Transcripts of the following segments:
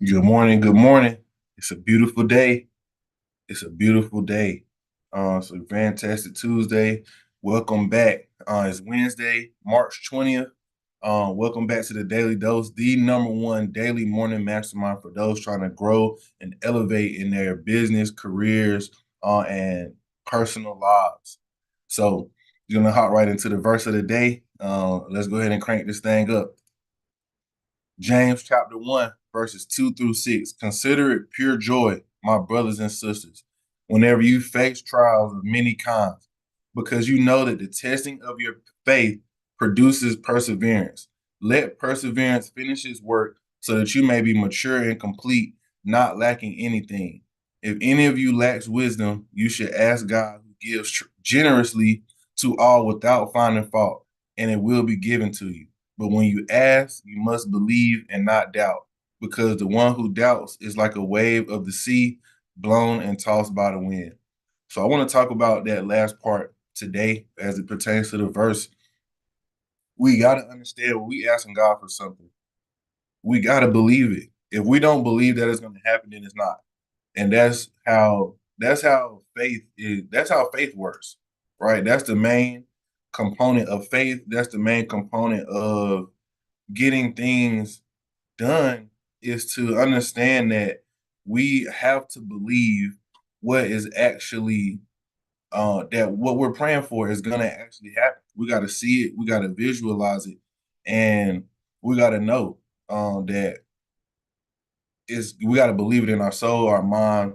Good morning. Good morning. It's a beautiful day. It's a beautiful day. It's a fantastic Tuesday. Welcome back. It's Wednesday, March 20th. Welcome back to the Daily Dose, the number one daily morning mastermind for those trying to grow and elevate in their business, careers, and personal lives. So, you're going to hop right into the verse of the day. Let's go ahead and crank this thing up. James chapter 1, verses 2 through 6. Consider it pure joy, my brothers and sisters, whenever you face trials of many kinds, because you know that the testing of your faith produces perseverance. Let perseverance finish its work so that you may be mature and complete, not lacking anything. If any of you lacks wisdom, you should ask God, who gives generously to all without finding fault, and it will be given to you. But when you ask, you must believe and not doubt, because the one who doubts is like a wave of the sea, blown and tossed by the wind. So I want to talk about that last part today as it pertains to the verse. We got to understand when we asking God for something, we got to believe it. If we don't believe that it's going to happen, then it's not. And that's how faith is. That's how faith works, right? That's the main component of faith. That's the main component of getting things done, is to understand that we have to believe what is actually that what we're praying for is gonna actually happen. We got to see it, we got to visualize it, and we got to know that is we got to believe it in our soul, our mind,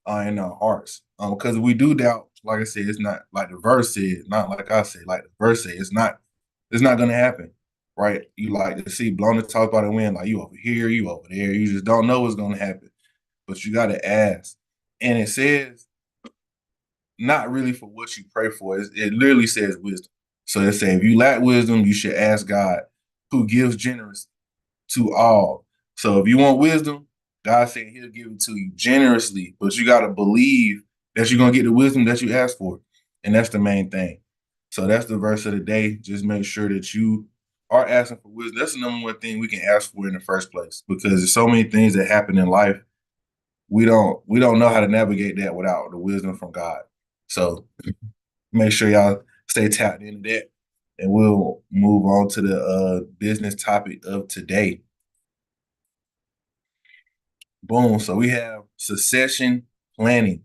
in our hearts. Because we do doubt, like I said, it's not like the verse said, not like I said, like the verse said, it's not gonna happen. Right? You like to see blown to talk by the wind, like you over here, you over there. You just don't know what's gonna happen. But you gotta ask. And it says not really for what you pray for. It literally says wisdom. So it says if you lack wisdom, you should ask God, who gives generous to all. So if you want wisdom, God said he'll give it to you generously, but you got to believe that you're going to get the wisdom that you ask for. And that's the main thing. So that's the verse of the day. Just make sure that you are asking for wisdom. That's the number one thing we can ask for in the first place, because there's so many things that happen in life. We don't know how to navigate that without the wisdom from God. So make sure y'all stay tapped into that. And we'll move on to the business topic of today. Boom. So we have succession planning.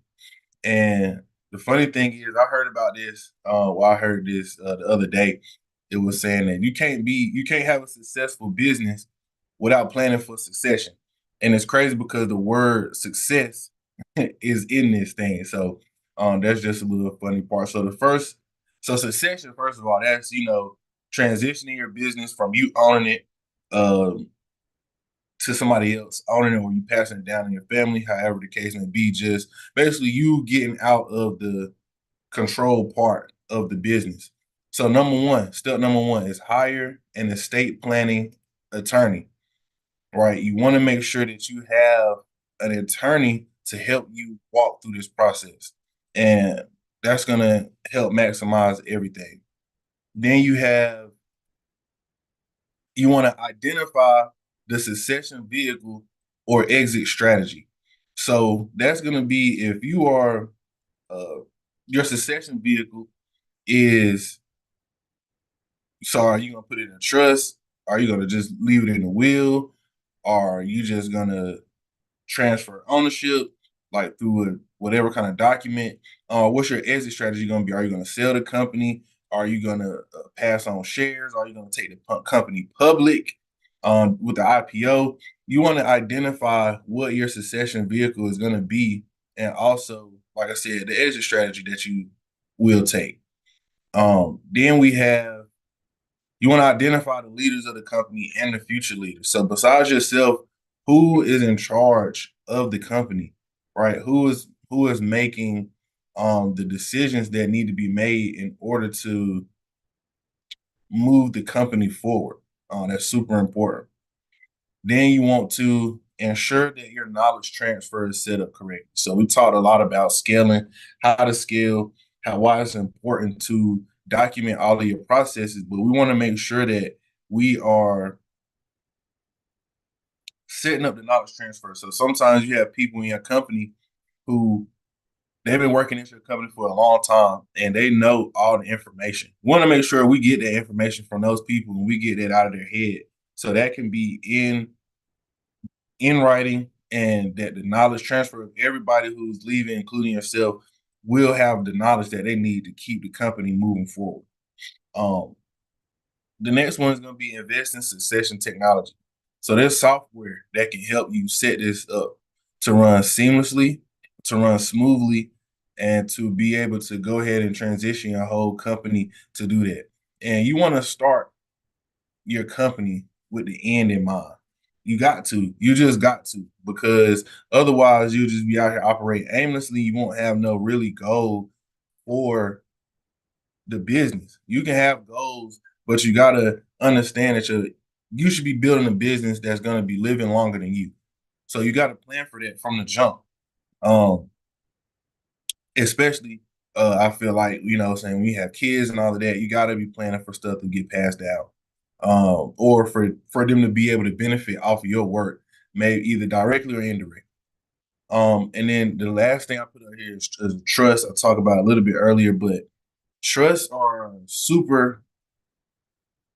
And the funny thing is, I heard about this. I heard this the other day. It was saying that you can't have a successful business without planning for succession. And it's crazy because the word success is in this thing. So that's just a little funny part. So succession, first of all, that's transitioning your business from you owning it um, to somebody else owning it, or you passing it down in your family, however the case may be. Just basically you getting out of the control part of the business. So step number one is hire an estate planning attorney, right? You want to make sure that you have an attorney to help you walk through this process. And that's going to help maximize everything. Then you want to identify the succession vehicle or exit strategy. So that's going to be if you are uh, your succession vehicle is, so are you going to put it in a trust? Are you going to just leave it in the will? Are you just going to transfer ownership like through whatever kind of document? What's your exit strategy going to be? Are you going to sell the company? Are you going to pass on shares? Are you going to take the company public with the IPO? You want to identify what your succession vehicle is going to be, and also, like I said, the exit strategy that you will take. Then you want to identify the leaders of the company and the future leaders. So besides yourself, who is in charge of the company, right? Who is making the decisions that need to be made in order to move the company forward? That's super important. Then you want to ensure that your knowledge transfer is set up correctly. So we talked a lot about scaling, how to scale, why it's important to document all of your processes, but we want to make sure that we are setting up the knowledge transfer. So sometimes you have people in your company who they've been working in your company for a long time and they know all the information. We want to make sure we get that information from those people and we get that out of their head. So that can be in writing, and that the knowledge transfer of everybody who's leaving, including yourself, will have the knowledge that they need to keep the company moving forward. Um, the next one is going to be invest in succession technology. So there's software that can help you set this up to run seamlessly, to run smoothly, and to be able to go ahead and transition your whole company to do that. And you want to start your company with the end in mind. You got to. You just got to, because otherwise you'll just be out here operating aimlessly. You won't have no really goal for the business. You can have goals, but you gotta understand that you should be building a business that's gonna be living longer than you. So you got to plan for that from the jump. Um, Especially I feel like, saying when you have kids and all of that, you gotta be planning for stuff to get passed out. Or for them to be able to benefit off of your work, maybe either directly or indirectly. And then the last thing I put out here is trust. I talked about a little bit earlier, but trusts are super.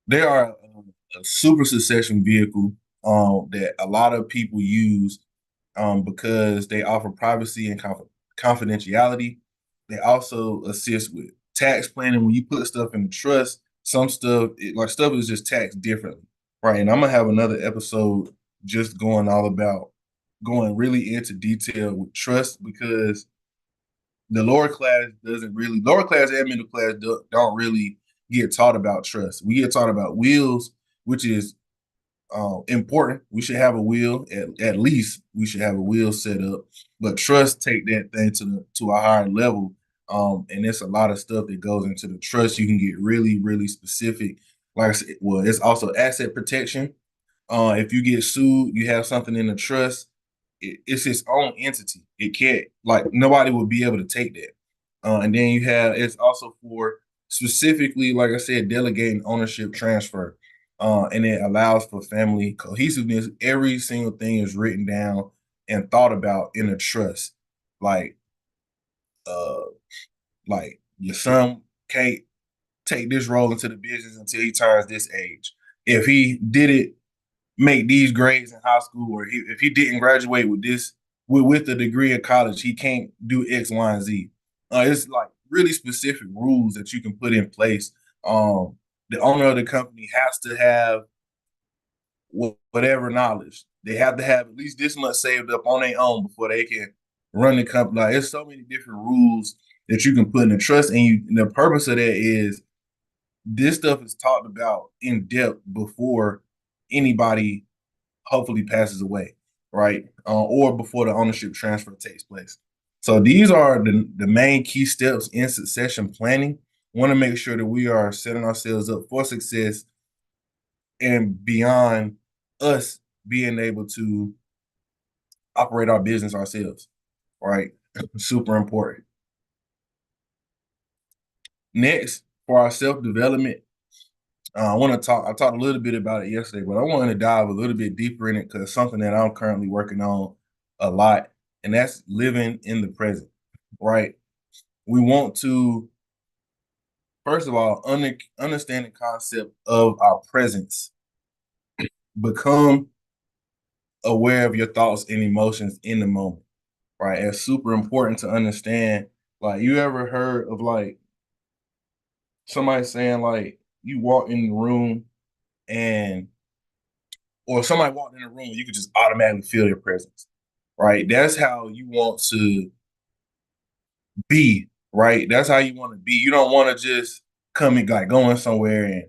They are a super succession vehicle that a lot of people use because they offer privacy and confidentiality. They also assist with tax planning. When you put stuff in the trust, some stuff, like stuff is just taxed differently, right? And I'm gonna have another episode just going really into detail with trust, because the lower class and middle class don't really get taught about trust. We get taught about wills, which is important. We should have a will, at least we should have a will set up. But trust take that thing to a higher level. And there's a lot of stuff that goes into the trust. You can get really, really specific. Like I said, well, it's also asset protection. If you get sued, you have something in the trust. It's its own entity. It can't, like, nobody will be able to take that. And then it's also for specifically, like I said, delegating ownership transfer. And it allows for family cohesiveness. Every single thing is written down and thought about in a trust. Like, uh, like your son can't take this role into the business until he turns this age. If he didn't make these grades in high school, or if he didn't graduate with this with a degree in college, he can't do X, Y, and Z. It's like really specific rules that you can put in place. The owner of the company has to have whatever knowledge. They have to have at least this much saved up on their own before they can run the company. Like, there's so many different rules that you can put in the trust, and the purpose of that is this stuff is talked about in depth before anybody hopefully passes away, right? Or before the ownership transfer takes place. So these are the main key steps in succession planning. Want to make sure that we are setting ourselves up for success and beyond us being able to operate our business ourselves, right? Super important. Next, for our self development, I want to talk. I talked a little bit about it yesterday, but I wanted to dive a little bit deeper in it because it's something that I'm currently working on a lot, and that's living in the present, right? We want to, first of all, understand the concept of our presence, become aware of your thoughts and emotions in the moment, right? It's super important to understand. Like, you ever heard of like somebody saying like you walk in the room and or somebody walked in the room, you could just automatically feel their presence, right? That's how you want to be, right? That's how you want to be. You don't want to just come and like going somewhere and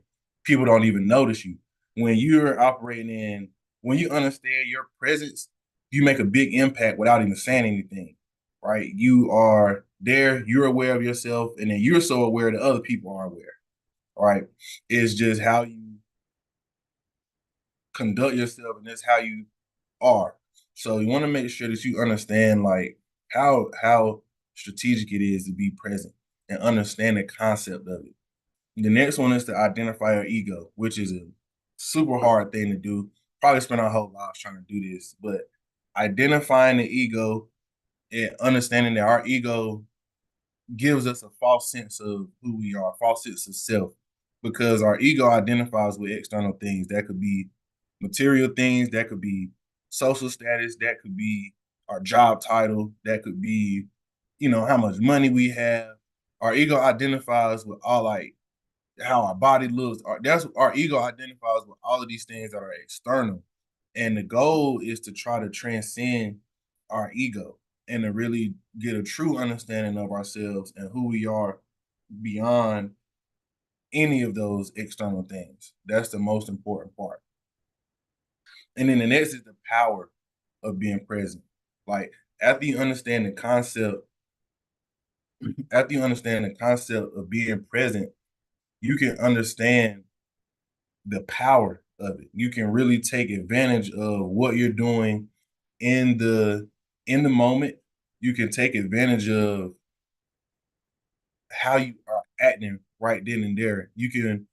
people don't even notice you. When you're operating when you understand your presence, you make a big impact without even saying anything, right? You are there, you're aware of yourself, and then you're so aware that other people are aware, right? It's just how you conduct yourself, and that's how you are. So you want to make sure that you understand like how strategic it is to be present and understand the concept of it. The next one is to identify your ego, which is a super hard thing to do. probably spent our whole lives trying to do this, but identifying the ego and understanding that our ego gives us a false sense of who we are, a false sense of self, because our ego identifies with external things. That could be material things, that could be social status, that could be our job title, that could be, how much money we have. Our ego identifies with all like how our body looks. That's our ego identifies with all of these things that are external. And the goal is to try to transcend our ego and to really get a true understanding of ourselves and who we are beyond any of those external things. That's the most important part. And then the next is the power of being present. Like after you understand the concept, after you understand the concept of being present, you can understand the power of it. You can really take advantage of what you're doing in the moment. You can take advantage of how you are acting right then and there. You can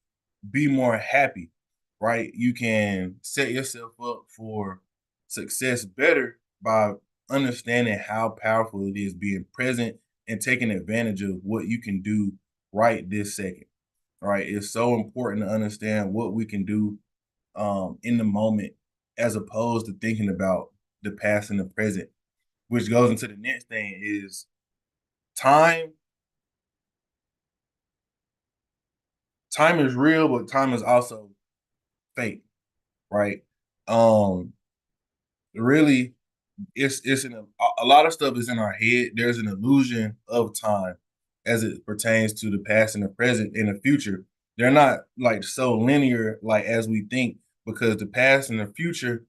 be more happy, right? You can set yourself up for success better by understanding how powerful it is being present and taking advantage of what you can do right this second. Right? It's so important to understand what we can do in the moment as opposed to thinking about the past and the present, which goes into the next thing is time. Time is real, but time is also fake, right? Um, really, it's in a lot of stuff is in our head. There's an illusion of time as it pertains to the past and the present and the future. They're not like so linear like as we think because the past and the future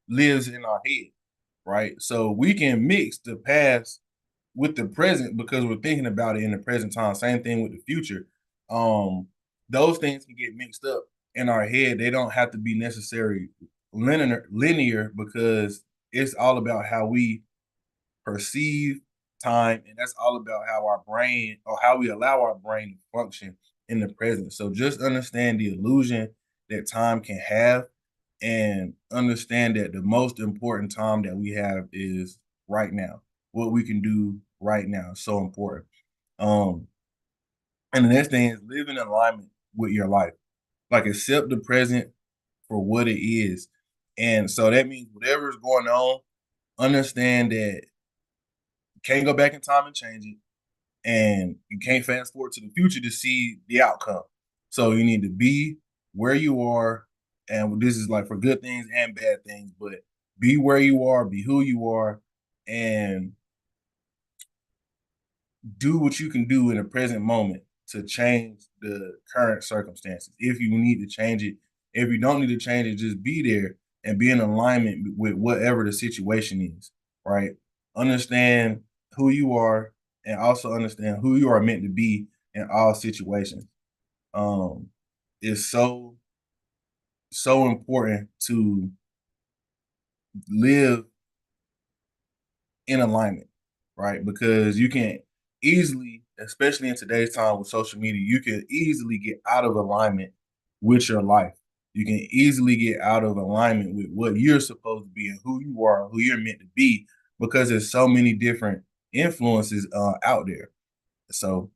lives in our head, right? So we can mix the past with the present because we're thinking about it in the present time. Same thing with the future. Um, those things can get mixed up in our head. They don't have to be necessarily linear because it's all about how we perceive time, and that's all about how our brain or how we allow our brain to function in the present. So just understand the illusion that time can have and understand that the most important time that we have is right now. What we can do right now is so important. Um, and the next thing is live in alignment with your life. Like accept the present for what it is. And so that means whatever is going on, understand that you can't go back in time and change it. And you can't fast forward to the future to see the outcome. So you need to be where you are, and this is like for good things and bad things, but be where you are, be who you are, and do what you can do in the present moment to change the current circumstances. If you need to change it, if you don't need to change it, just be there and be in alignment with whatever the situation is, right? Understand who you are and also understand who you are meant to be in all situations. Um, it's so important to live in alignment, right? Because you can easily, especially in today's time with social media, you can easily get out of alignment with your life. You can easily get out of alignment with what you're supposed to be and who you are, who you're meant to be, because there's so many different influences out there. So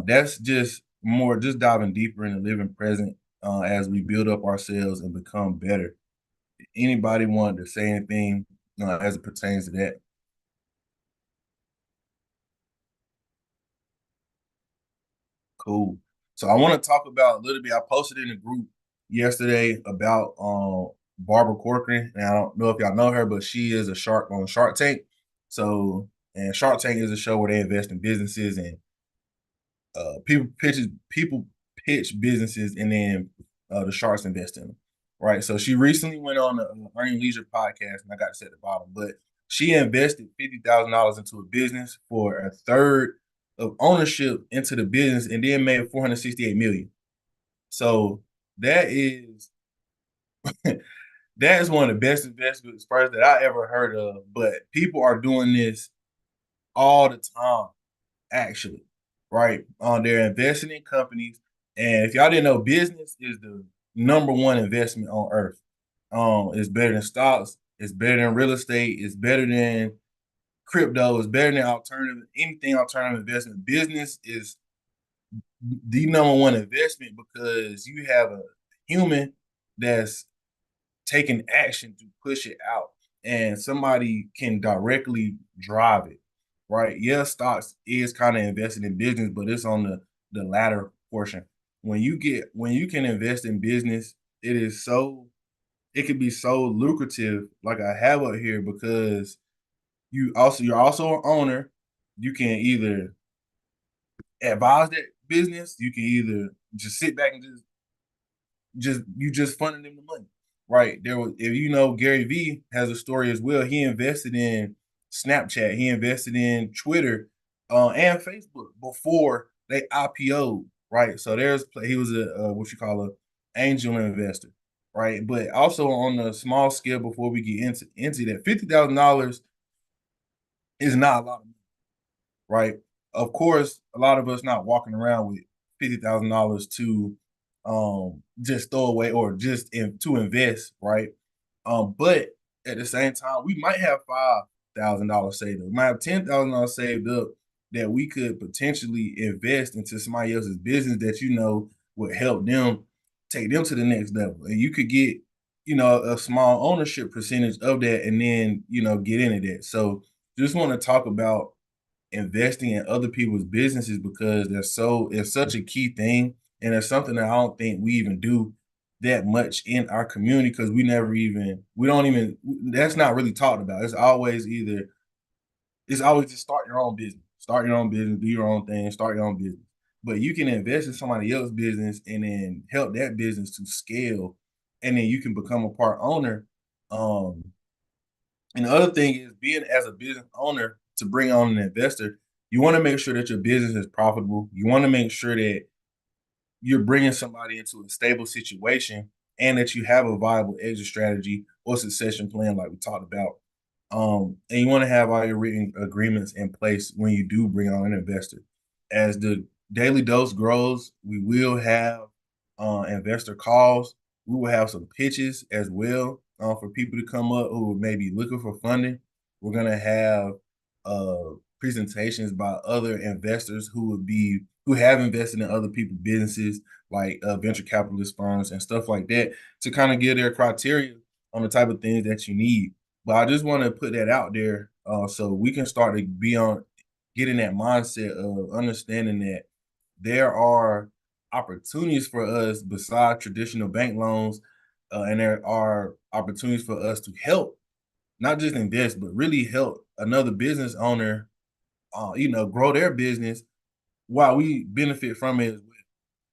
that's just more, just diving deeper into living present as we build up ourselves and become better. Anybody want to say anything as it pertains to that? Cool. So I want to talk about a little bit. I posted in the group yesterday about Barbara Corcoran, and I don't know if y'all know her, but she is a shark on Shark Tank. So, and Shark Tank is a show where they invest in businesses and people pitch businesses, and then the sharks invest in them. Right. So she recently went on the Earning Leisure podcast, and I got to say at the bottom, but she invested $50,000 into a business for a third of ownership into the business, and then made 468 million. So that is that is one of the best investments first that I ever heard of. But people are doing this all the time actually, right? They're investing in companies, and if y'all didn't know, business is the number one investment on earth. It's better than stocks. It's better than real estate. It's better than crypto. It's better than alternative anything alternative investment. Business is the number one investment because you have a human that's taking action to push it out, and somebody can directly drive it. Right? Yeah, stocks is kind of invested in business, but it's on the latter portion. When you can invest in business, it can be so lucrative, like I have up here, because you're also an owner. You can either advise that business, you can either just sit back and just funding them the money. Right. There was, if you know, Gary Vee has a story as well. He invested in Snapchat, he invested in Twitter, and Facebook before they IPO'd. Right. So he was a what you call a angel investor. Right. But also on a small scale, before we get into that, $50,000 is not a lot of money. Right. Of course, a lot of us not walking around with $50,000 to just throw away or to invest, right? But at the same time, we might have $5,000 saved up. We might have $10,000 saved up that we could potentially invest into somebody else's business that would help them take them to the next level. And you could get, a small ownership percentage of that, and then get into that. So just want to talk about investing in other people's businesses because it's such a key thing, and it's something that I don't think we even do that much in our community because we don't even that's not really talked about. It's always just start your own business, do your own thing, start your own business. But you can invest in somebody else's business and then help that business to scale, and then you can become a part owner. Um, and the other thing is, being as a business owner, to bring on an investor, you want to make sure that your business is profitable. You want to make sure that you're bringing somebody into a stable situation and that you have a viable exit strategy or succession plan, like we talked about. And you want to have all your written agreements in place when you do bring on an investor. As the daily dose grows, we will have investor calls. We will have some pitches as well for people to come up who may be looking for funding. We're gonna have presentations by other investors who have invested in other people's businesses, like venture capitalist firms and stuff like that, to kind of give their criteria on the type of things that you need. But I just want to put that out there so we can start to be on getting that mindset of understanding that there are opportunities for us besides traditional bank loans, and there are opportunities for us to help, not just invest, but really help another business owner, grow their business while we benefit from it as well.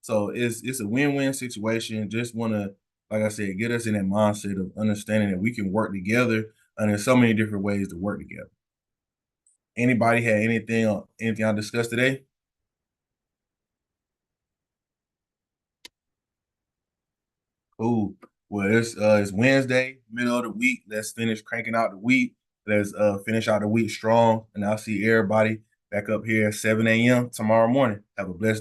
So it's a win-win situation. Just want to, like I said, get us in that mindset of understanding that we can work together, and there's so many different ways to work together. Anybody had anything I discussed today? Cool. Well, it's Wednesday, middle of the week. Let's finish cranking out the week. Let's finish out the week strong, and I'll see everybody back up here at 7 a.m. tomorrow morning. Have a blessed day.